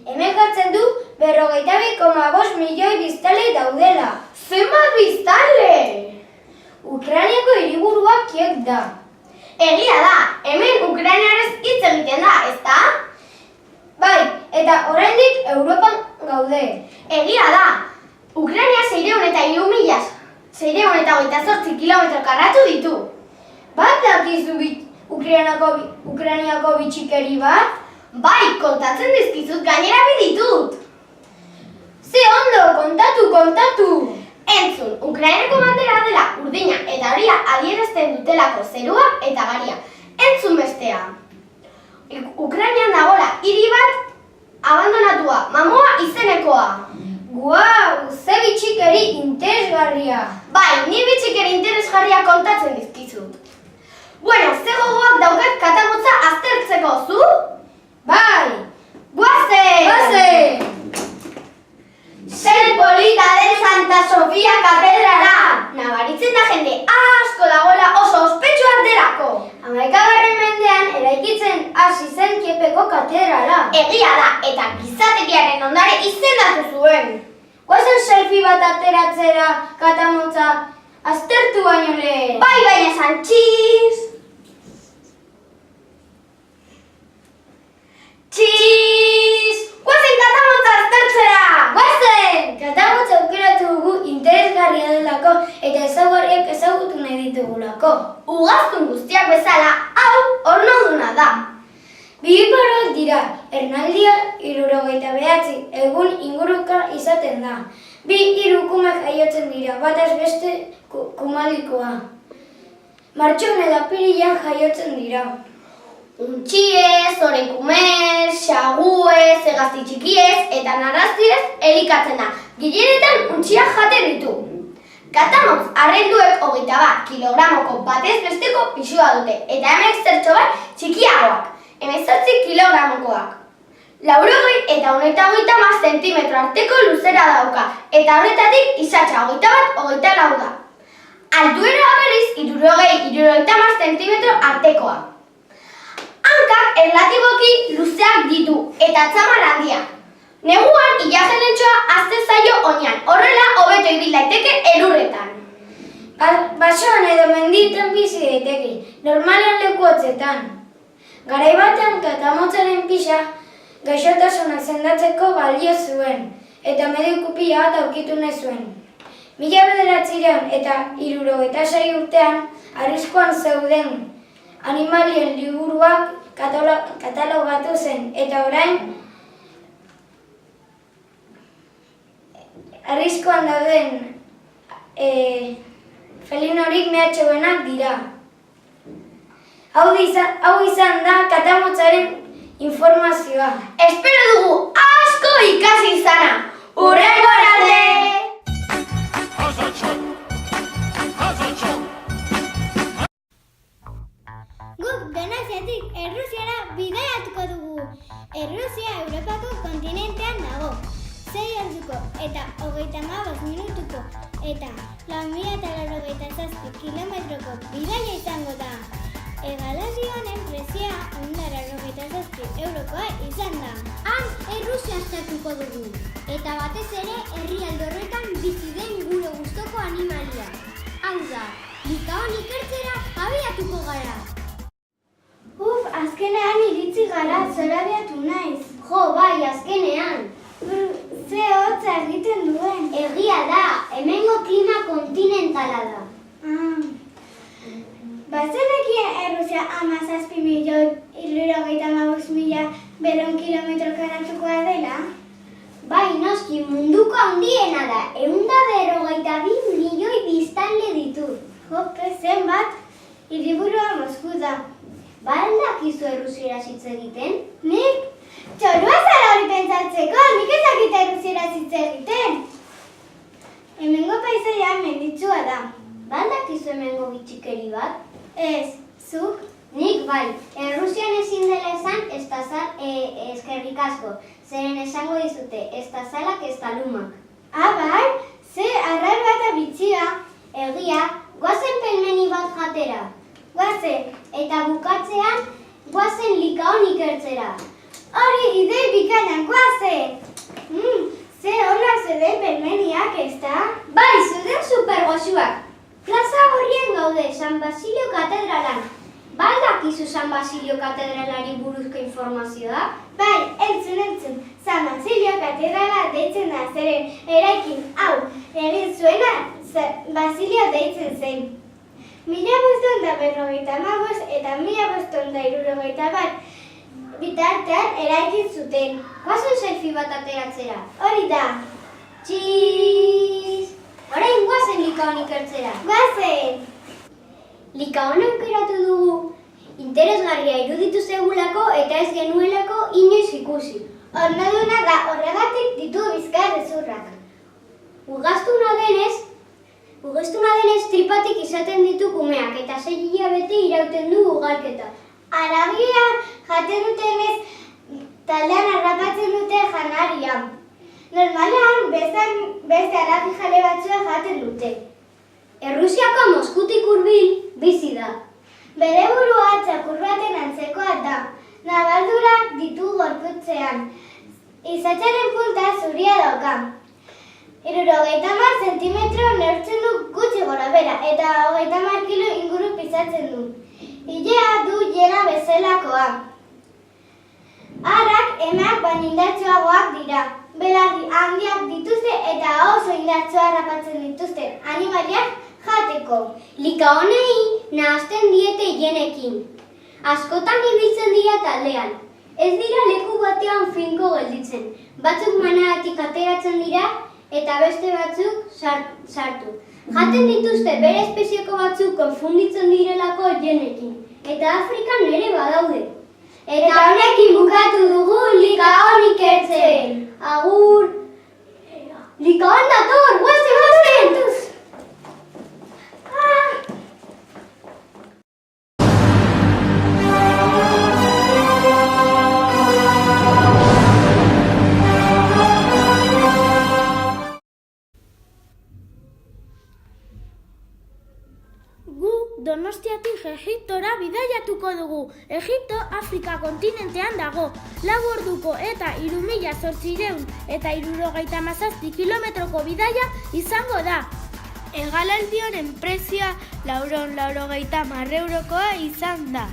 Speaker 2: Hemen jartzen du 42,5 milioi biztanle daudela. Zenbat biztanle? Ukrainiako hiriburua Kiev da. Egia da, hemen ukrainiarrez hitz egiten da, ezta? Bai, eta oraindik Europan gaude. Egia da, Ukraina 603.628 kilometro karratu ditu. Bat dakizu Ukrainiako bitxikeri bat? Bai, kontatzen dizkizut, gainera ditut. Ze ondo, kontatu! Entzun, Ukrainako bandera dela urdina eta horia adierazten dutelako zerua eta garia. Entzun bestea. Ukrainian dagoela hiri bat abandonatua, Mamoa izenekoa. Guau, ze bitxikeri interesgarria. Bai, ni bitxikeri interesgarria kontatzen dizkizut. Bueno, ze gogoak daukat katamotza aztertzeko, zu? Bai, guazen! Zer polita den Santa Sofia katedrala! Nabaritzen da jende asko dagoela oso ospetsuak delako. 11. mendean eraikitzen hasi zen Kiepeko katedrala. Egia da, eta gizateriaren ondare izendatu zuen. Guazen selfie bat ateratzera katamotza aztertu baino lehen. Bai, baina esan txiz! Txiz! Guazen katamotza aztertzera! Guazen! Katamotza aukeratu dugu interesgarria delako eta ezaugarriak ezagutu nahi ditugulako. Ugaztun guztiak bezala, hau ornoduna da. Bibiparoak dira, ernaldia 69 egun inguruka izaten da. 2 kume jaiotzen dira, bataz beste kumadikoa. Martxoan eta apirilean jaiotzen dira. Untxiez, orenkumez, xaguez, hegazti txikiez eta narrastiez elikatzen da. Gehienetan untxiak jaten ditu. Katamotz arrenduek 21 kilogramoko batez besteko pisua dute eta hemen zertxo bat txikiagoak, 18 kilogramokoak. 80 eta 130 zentimetro arteko luzera dauka eta horretatik isatxa 21-24 da. Altuera berriz 60-70 zentimetro artekoa. Hankak erlatiboki luzeak ditu eta atzamar handia. Neguan ilajenetxoa azte zaio oinan, horrela hobeto ibil daiteke elurretan. Basoan edo mendietan bizi daiteke, normalean leku hotzetan. Garai batean katamotzaren pixa gaixotasunak sendatzeko balio zuen, eta mediku pila bat aurkitu nahi zuen. 1976 eta 76 urtean arriskuan zeuden animalien liburuak katalogatu zen, eta orain arriskuan dauden felinorik mehatxuenak dira. Hau izan da katamotzaren informazioa. Espero dugu asko ikasi izana! Hurrengo arte!
Speaker 3: Guk Donostiatik Errusiara
Speaker 2: 35 minutuko eta 497 kilometroko bidaia izango da. Hegaldi honen prezioa 197 eurokoa izan da. Han Errusia aztertuko dugu. Eta batez ere herrialde horretan bizi den gure gustoko animalia. Hau da, Likaon ikertzera abiatuko gara.
Speaker 1: Azkenean iritsi gara, zorabiatu naiz.
Speaker 2: Jo, bai, azkenean.
Speaker 1: Ze hotza egiten duen.
Speaker 2: Egia da, hemengo klima kontinentala da.
Speaker 1: Bazenekien Errusia 17.065.200 kilometro karatukoa dela?
Speaker 2: Bai, noski, munduko handiena da. 152 milioi biztanle ditu.
Speaker 1: Jope, zenbat? Hiriburua Mosku da.
Speaker 2: Ba, aldakizu errusieraz hitz egiten?
Speaker 1: Nik? Txorua zara hori pentsatzeko, nik ezakit errusieraz hitz egiten. Hemengo paisaia menditsua da.
Speaker 2: Ba, aldakizu hemengo bitxikeri bat?
Speaker 1: Ez, zuk?
Speaker 2: Nik bai, Errusian ezin dela esan eskerrik asko, zeren esango dizute, ez da zalak ez da lumak.
Speaker 1: Bai, ze arrar bat bitxia.
Speaker 2: Egia, guazen pelmeni bat jatera.
Speaker 1: Guazen.
Speaker 2: Eta bukatzean, guazen Likaon ikertzera.
Speaker 1: Hori idei bikanak, guazen. Ze honak zeden pelmeniak, ez da?
Speaker 2: Bai, zuden supergoxuak. Plaza horrien gaude, San Basilio katedralan. Ba, aldakizu San Basilio katedralari buruzko informazioa?
Speaker 1: Bai, entzun. San Basilio katedrala deitzen da, zeren eraikin hau egin zuena Basilio deitzen zen. 1555 eta 1561 bitartean eraikin zuten.
Speaker 2: Guazen selfie bat ateratzera.
Speaker 1: Hori da.
Speaker 2: Txiiiiz! Orain guazen Likaon ikertzera.
Speaker 1: Guazen!
Speaker 2: Likaon aukeratu dugu. Interesgarria iruditu zegulako eta ez genuelako inoiz ikusi.
Speaker 1: Ornoduna da, horregatik ditu bizkarrezurrak.
Speaker 2: Ugaztuna denez tripatik izaten ditu kumeak eta 6 hilabete irauten du ugalketa.
Speaker 1: Aragia jaten dutenez, taldean harrapatzen dute janaria. Normalean beste aragi jale batzua jaten dute.
Speaker 2: Errusiako Moskutik hurbil bizi da.
Speaker 1: Bere burua txakur baten antzekoa da. Nabaldurak ditu gorputzean. Izatzaren punta zuria dauka. 70 zentimetro neurtzen du gutxi gora bera eta 30 kilo inguru pisatzen du. Ilea du jena bezalakoa. Arrak emeak baino indartsuagoak dira. Belarri handiak dituzte eta oso indartsua harrapatzen dituzte animaliak jateko.
Speaker 2: Likaonei nahazten diete hienekin. Askotan ibiltzen dira taldean. Ez dira leku batean finko gelditzen. Batzuk manadatik ateratzen dira eta beste batzuk sartu. Jaten dituzte bere espezieko batzuk konfunditzen direlako hienekin. Eta Afrikan ere badaude. Eta honekin bukatu dugu Likaon ikertzen. Agur! Likaon dator! Guazen!
Speaker 6: Donostiatik Egiptora bidaiatuko dugu. Egipto Afrika kontinentean dago. 4 orduko eta 3.867 kilometroko bidaia izango da. Hegalaldi honen prezioa 490 eurokoa izan da.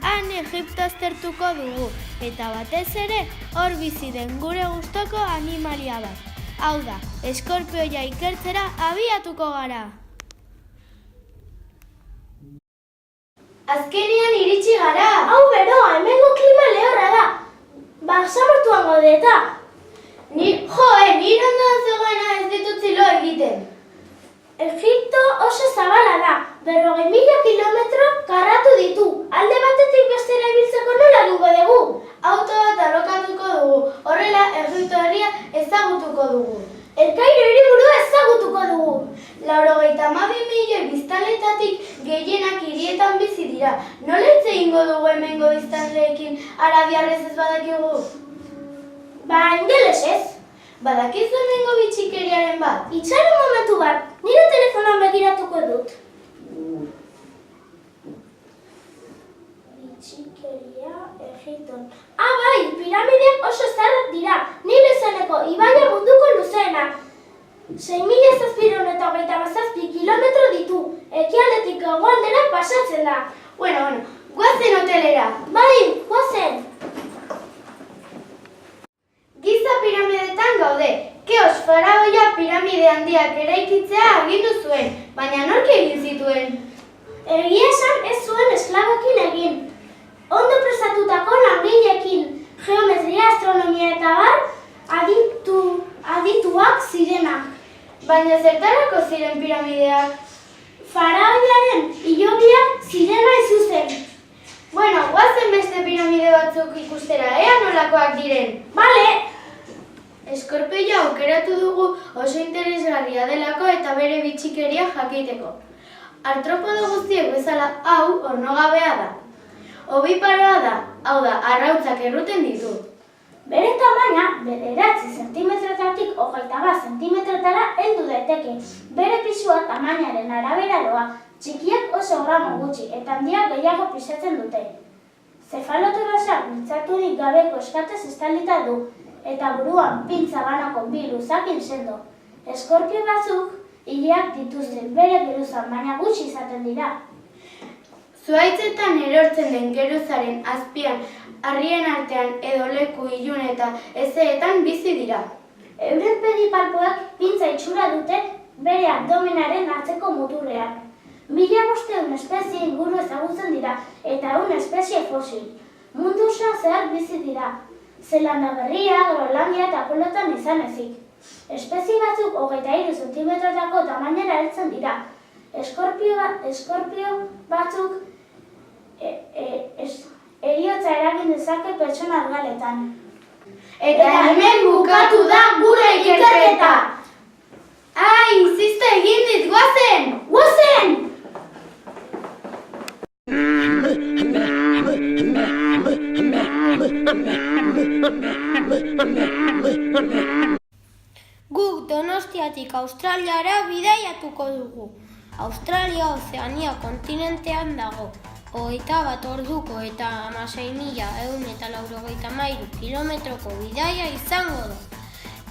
Speaker 6: Han Egipto aztertuko dugu eta batez ere hor bizi den gure gustoko animalia bat. Hau da, eskorpioia ikertzera abiatuko gara.
Speaker 1: Azkenean iritsi gara. Hau beroa, hemengo klima lehorra da. Basamortuan gaude eta. Nire ondoan zegoena ez ditut zilo egiten. Egipto oso zabala da. 40.000 kilometro karratu ditu. Alde batetik bestera ibiltzeko nola dugu dugu. Auto bat alokatuko dugu. Horrela, Egipto herria ezagutuko dugu. El Kairo hiriburua ezagutuko dugu. 92 milioi biztanletatik gehienak hirietan bizi dira. Nola hitz egingo dugu hemengo biztanleekin arabiarrez ez badakigu? Ba, ingelesez.
Speaker 5: Badakizu hemengo bitxikeriaren bat?
Speaker 2: Itxaron momentu bat, nire telefonan begiratuko dut. Bitxikeria Egiton. Bai, piramideak oso zaharrak dira. Nire zeneko ibaia munduko luzeena. 6.727 kilometro ditu. Ekialdetik hegoaldera pasatzen da.
Speaker 5: Bueno, guazen hotelera.
Speaker 2: Bai, guazen.
Speaker 5: Giza piramidetan gaude. Keos faraoia piramide handiak eraikitzea agindu zuen, baina nork egin zituen?
Speaker 2: Egia esan ez zuen esklaboekin egin. Ondo prestatutako langileekin, geometria, astronomia eta bar, adituak zirenak.
Speaker 5: Baina zertarako ziren piramideak?
Speaker 2: Faraoiaren hilobiak ziren hain zuzen.
Speaker 5: Bueno, guazen beste piramide batzuk ikustera, ea nolakoak diren.
Speaker 2: Bale!
Speaker 5: Eskorpioia aukeratu dugu oso interesgarria delako eta bere bitxikeria jakiteko. Artropodo guztiek bezala hau ornogabea da. Obiparoa da, hau da, arrautzak erruten ditu.
Speaker 2: Bere tamaina, 9 zentimetrotatik 21 zentimetrotara heldu daiteke. Bere pisua tamainaren arabera doa, txikiak oso gramo gutxi eta handiak gehiago pisatzen dute. Zefalotorasak mintzaturik gabeko eskatez estalita du, eta buruan pintza banako bi luzakin sendo. Eskorpio batzuk ileak dituzten bere geruzan, baina gutxi izaten dira.
Speaker 5: Zuhaitzetan erortzen den geruzaren azpian, harrien artean edo leku ilun eta ezeetan bizi dira.
Speaker 2: Euren pedipalpoak pintza itxura dute bere abdomenaren atzeko muturrean. 1500 espezie inguru ezagutzen dira eta 1 espezie fosil. Mundu osoan zehar bizi dira. Zelanda Berria, Groenlandia eta Polotan izan ezik. Espezie batzuk 23 zentimetrotako tamainara heltzen dira. Eskorpio batzuk heriotza eragin dezake pertsona argaletan.
Speaker 5: Eta hemen bukatu da gure ikerketa! Ai, zizta egin dit, guazen!
Speaker 2: Guazen!
Speaker 3: Guk Donostiatik Australiara bidaiatuko dugu. Australia Ozeania kontinentean dago. 21 orduko eta 16.193 kilometroko bidaia izango da.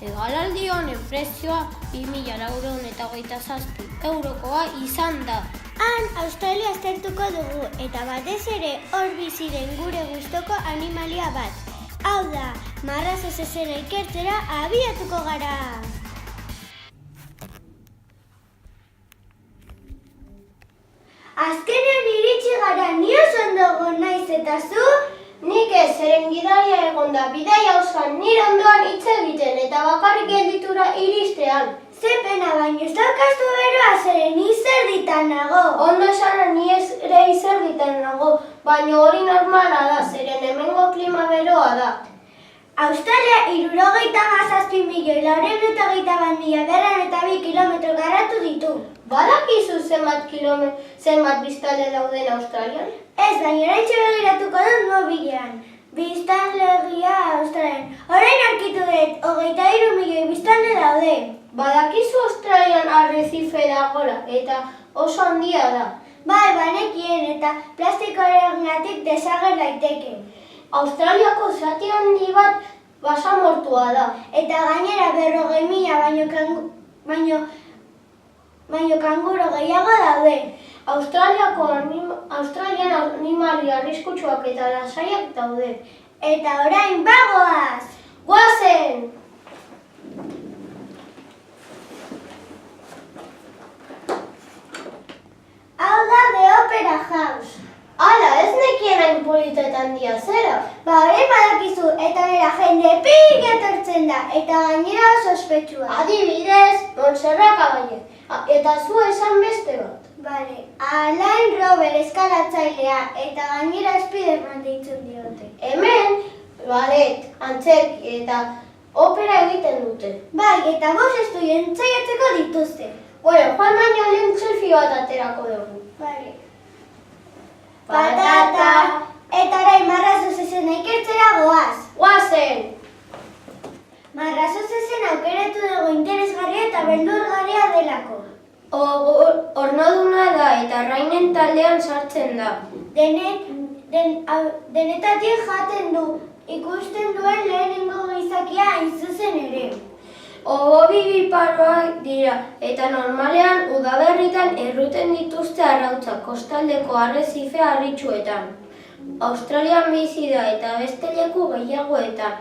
Speaker 3: Hegalaldi honen prezioa 2.427 eurokoa izan da.
Speaker 2: Han Australia aztertuko dugu eta batez ere hor bizi den gure gustoko animalia bat. Hau da, marrazo zezena ikertzera abiatuko gara. Azkenean iritsi gara, ni oso ondogo naiz eta zu?
Speaker 5: Nik ez, zeren gidaria egon da, bidaia osan nire ondoan hitz egiten eta bakarrik gelditura iristean.
Speaker 2: Ze pena, baina ez daukazu beroa, zeren izerditan nago.
Speaker 5: Ondo esana ni ere izerditan nago, baina hori normala da, zeren hemengo klima beroa da.
Speaker 2: Australia 67.422.202 kilometro garatu ditu.
Speaker 5: Badakizu zenbat biztanle dauden Australian?
Speaker 2: Ez, baina oraintxe begiratuko dut mobilean. Biztanlegia Australian. Orain aurkitu dut, 23 milioi biztanle daude.
Speaker 5: Badakizu Australian arrezife dagoela eta oso handia da.
Speaker 2: Bai, banekien eta plastikoarengatik desager daiteke.
Speaker 5: Australiako zati handi bat basamortua da.
Speaker 2: Eta gainera 40.000 baino kanguro gehiago daude.
Speaker 5: Australian animali arriskutsuak eta lasaiak daude.
Speaker 2: Eta orain bagoaz!
Speaker 5: Guazen!
Speaker 2: Hau da The Opera House.
Speaker 5: Hala, ez nekien hain polita eta handia zera.
Speaker 2: Orain badakizu, eta nera jende pila etortzen da, eta gainera oso ospetsua.
Speaker 5: Adibidez, Montserrat Caballé. Eta zu esan beste bat.
Speaker 2: Bale, Alain Robert eskalatzailea, eta gainera Spiderman deitzen diote.
Speaker 5: Hemen, ballet, antzerki eta opera egiten dute.
Speaker 2: Bai, eta bost estudioen entzaiatzeko dituzte.
Speaker 5: Bueno, joan baino lehen selfie bat aterako dugu.
Speaker 2: Bale. Patata! Eta orain marrazo zezena ikertzera goaz.
Speaker 5: Guazen!
Speaker 2: Marrazo zezen aukeratu dugu interesgarria eta beldurgarria delako.
Speaker 5: Ornoduna da eta Rainen taldean sartzen da.
Speaker 2: Denetatik jaten du, ikusten duen lehenengo gizakia hain zuzen ere.
Speaker 5: Ohobibiparoak dira eta normalean udaberritan erruten dituzte arrautza kostaldeko arrezife harritsuetan. Australian bizi da eta beste leku gehiagoetan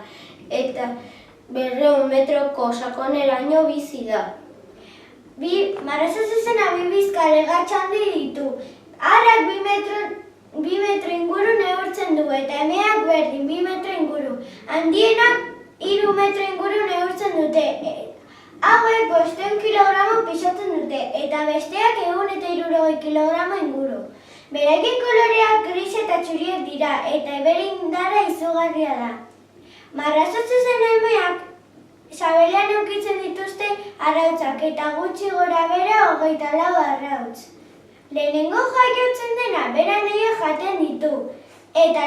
Speaker 5: eta 200 metroko sakoneraino bizi da.
Speaker 2: Marrazo zezena bi bizkar hegatxandi ditu. Arrak 2 metro inguru neurtzen du eta emeak berdin 2 metro inguru. Handienak 3 metro inguru neurtzen dute. Hauek 500 kilogramo pisatzen dute eta besteak 160 kilogramo inguru. Beraien koloreak gris eta txuriek dira eta bere indarra izugarria da. Marrazo zezen emeak sabelean eukitzen dituzte arrautzak eta gutxi gora bera 24 arrautz. Lehenengo jaiotzen dena bera nahiak jaten ditu. Eta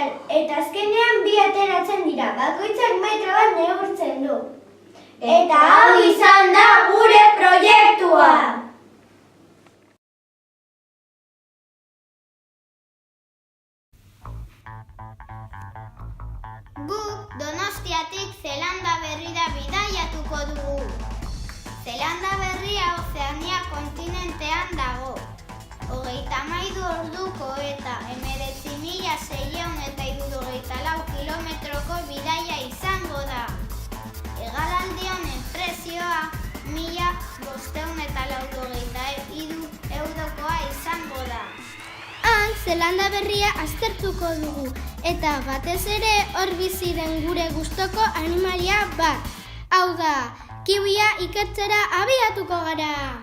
Speaker 2: azkenean 2 ateratzen dira, bakoitzak metro bat neurtzen du. Eta hau izan da gure proiektua!
Speaker 9: Guk Donostiatik Zelanda Berrira bidaiatuko dugu. Zelanda Berria Ozeania kontinentean dago. 32 orduko eta 19.674 kilometroko bidaia izango da. Hegalaldi honen prezioa 1.583 eurokoa izango da. Han Zelanda Berria aztertuko dugu eta batez ere hor bizi den gure gustoko animalia bat. Hau da, kiwia ikertzera abiatuko gara.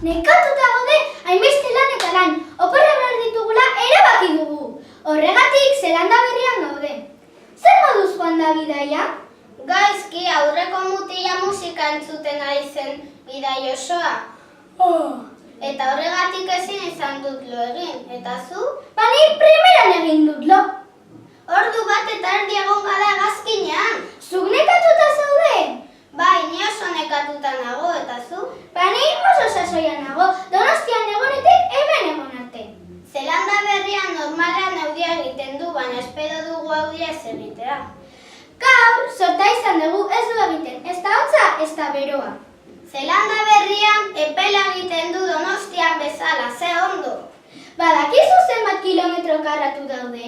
Speaker 2: Nekatuta gaude hainbeste lan eta lan, oporra behar ditugula erabaki dugu. Horregatik Zelanda Berrian gaude. Zer moduz joan da bidaia?
Speaker 9: Gaizki aurreko mutila musika entzuten ari zen bidai osoa. Eta horregatik ezin izan dut lo egin, eta zu?
Speaker 2: Ni primeran egin dut lo.
Speaker 9: Ordu bat eta erdi egon gara hegazkinean.
Speaker 2: Zuk nekatuta zaude?
Speaker 9: Bai, ni oso nekatuta nago, eta zu?
Speaker 2: Ni oso sasoian nago, Donostian egonetik hemen egon arte.
Speaker 9: Zelanda Berrian normalean euria egiten du, baina espero dugu euria ez egitea.
Speaker 2: Gaur, sorta izan dugu ez du egiten, ez da hotza, ez da beroa.
Speaker 9: Zelanda Berrian epela egiten du Donostian bezala, ze ondo.
Speaker 2: Badakizu zenbat kilometro karratu daude?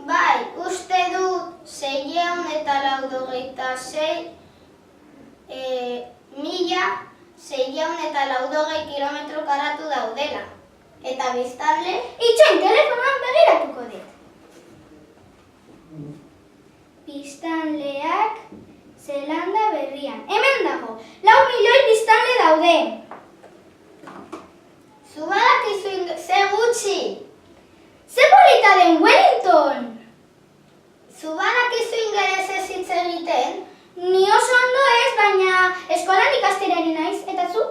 Speaker 9: Bai, uste dut 680.680 kilometro karratu daudela. Eta biztanle?
Speaker 2: Itxain telefonoan begiratuko dut. Biztanleak Zelanda Berrian. Hemen dago, 4 milioi biztanle daude.
Speaker 9: Zu badakizu ze gutxi.
Speaker 2: Ze polita den Wellington.
Speaker 9: Zu badakizu ingelesez hitz egiten?
Speaker 2: Ni oso ondo ez, baina eskolan ikasterari naiz, eta zu?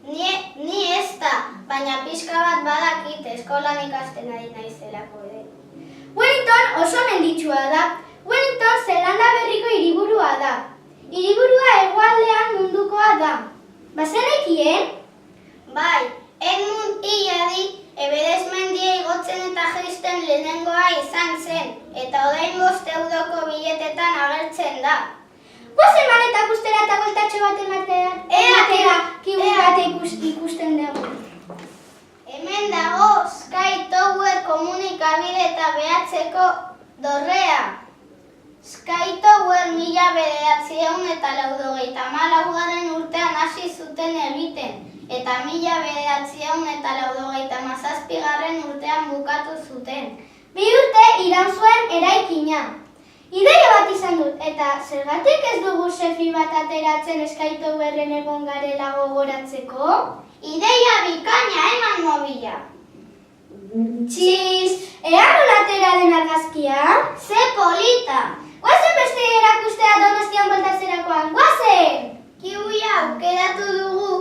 Speaker 9: Ni ez da, baina pixka bat badakit eskolan ikasten ari naizelako ere.
Speaker 2: Wellington oso menditsua da. Wellington Zelanda Berriko hiriburua da. Hiriburua hegoaldean mundukoa da. Bazenekien?
Speaker 9: Bai, Edmund Hillary Everest mendia igotzen eta jaisten lehenengoa izan zen, eta orain 5 euroko biletetan agertzen da.
Speaker 2: Goazen maletak ustera eta bueltatxo bat ematean. Ea, kiwi bat ikusten dugu.
Speaker 9: Hemen dago Sky Tower komunikabide eta behatzeko dorrea. Sky Tower 1984 urtean hasi zuten egiten, eta 1987 urtean bukatu zuten.
Speaker 2: 2 urte iraun zuen eraikina. Ideia bat izan dut, eta zergatik ez dugu selfie bat ateratzen Sky Towerren egon garela gogoratzeko?
Speaker 9: Ideia bikaina eman mobila.
Speaker 2: Txiz, ea nola atera den argazkia?
Speaker 9: Ze polita!
Speaker 2: Guazen beste erakustea Donostian bueltatzerakoan, guazen!
Speaker 9: Kiwia aukeratu dugu.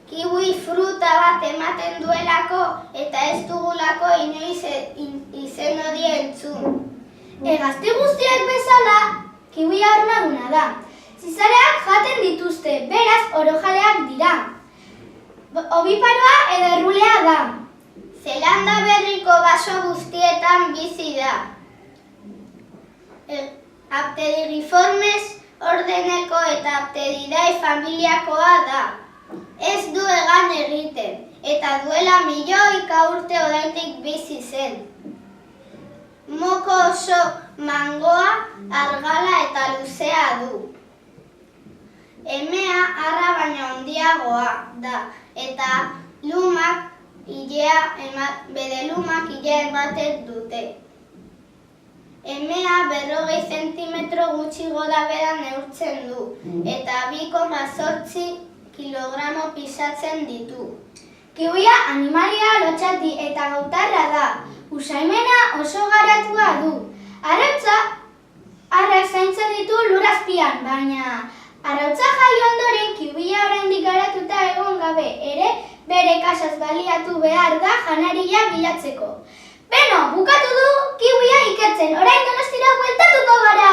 Speaker 9: Kiwi fruta bat ematen duelako eta ez dugulako inoiz izen hori entzun.
Speaker 2: Gazte guztiak bezala, Kiwia ornaduna da. Zizareak jaten dituzte, beraz orojaleak dira. Obiparoa edo errulea da.
Speaker 9: Zelanda berriko baso guztietan bizi da. Aptedigiformes ordeneko eta Aptedidae familiakoa da. Ez du hegan egiten, eta duela milioika urte oraindik bizi zen. Moko oso mangoa, argala eta luzea du. Emea arra baino handiagoa da, eta bere lumak ilea ematen dute. Emea 40 zentimetro gutxi gora bera neurtzen du, eta 2,8 kilogramo pisatzen ditu.
Speaker 2: Kiwia animalia lotxati eta gautarra da. Usaimena oso garatua du. Arrak zaintzen ditu lur azpian, baina arrautza jai ondoren kiwia oraindik garatuta egon gabe ere bere kasaz baliatu behar da janaria bilatzeko. Beno, bukatu du kiwia ikertzen, orain Donostira bueltatuko gara!